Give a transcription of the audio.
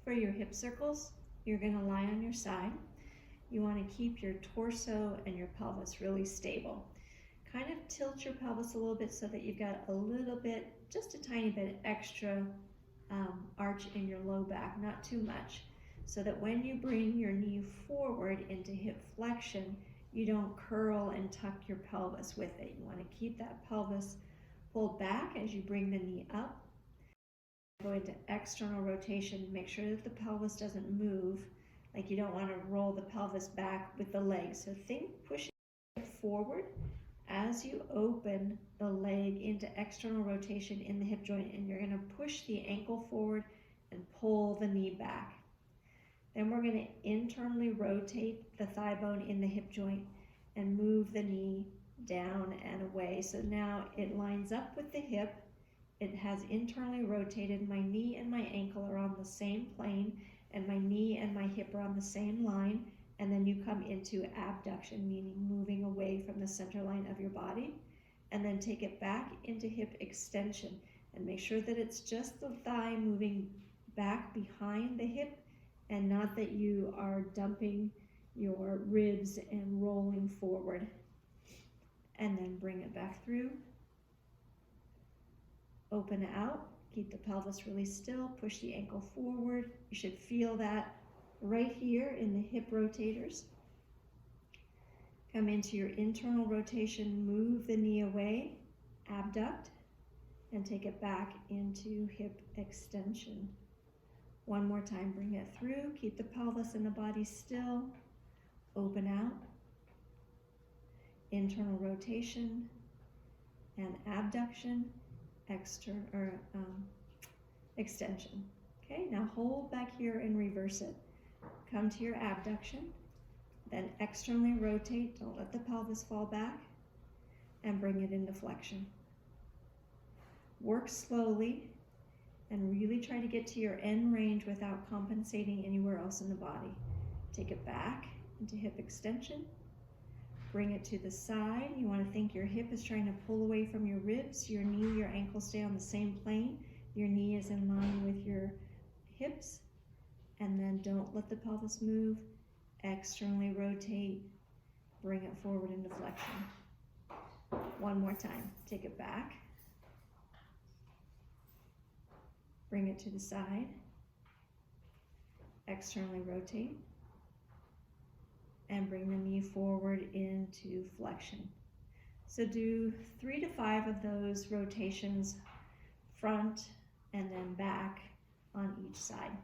For your hip circles, you're going to lie on your side. You want to keep your torso and your pelvis really stable. Kind of tilt your pelvis a little bit so that you've got a little bit, just a tiny bit extra arch in your low back, not too much, so that when you bring your knee forward into hip flexion, you don't curl and tuck your pelvis with it. You want to keep that pelvis pulled back as you bring the knee up. Go into external rotation. Make sure that the pelvis doesn't move. Like you don't want to roll the pelvis back with the legs. So think pushing it forward as you open the leg into external rotation in the hip joint, and you're going to push the ankle forward and pull the knee back. Then we're going to internally rotate the thigh bone in the hip joint and move the knee down and away. So now it lines up with the hip. It has internally rotated. My knee and my ankle are on the same plane, and my knee and my hip are on the same line. And then you come into abduction, meaning moving away from the center line of your body. And then take it back into hip extension. And make sure that it's just the thigh moving back behind the hip, and not that you are dumping your ribs and rolling forward. And then bring it back through. Open out, keep the pelvis really still, push the ankle forward. You should feel that right here in the hip rotators. Come into your internal rotation, move the knee away, abduct, and take it back into hip extension. One more time, bring it through, keep the pelvis and the body still, open out, internal rotation, and abduction, extension. Okay, now hold back here and reverse it. Come to your abduction, then externally rotate, don't let the pelvis fall back, and bring it into flexion. Work slowly and really try to get to your end range without compensating anywhere else in the body. Take it back into hip extension. Bring it to the side. You want to think your hip is trying to pull away from your ribs. Your knee, your ankle stay on the same plane. Your knee is in line with your hips. And then don't let the pelvis move. Externally rotate. Bring it forward into flexion. One more time. Take it back. Bring it to the side. Externally rotate. And bring the knee forward into flexion. So do 3 to 5 of those rotations, front and then back on each side.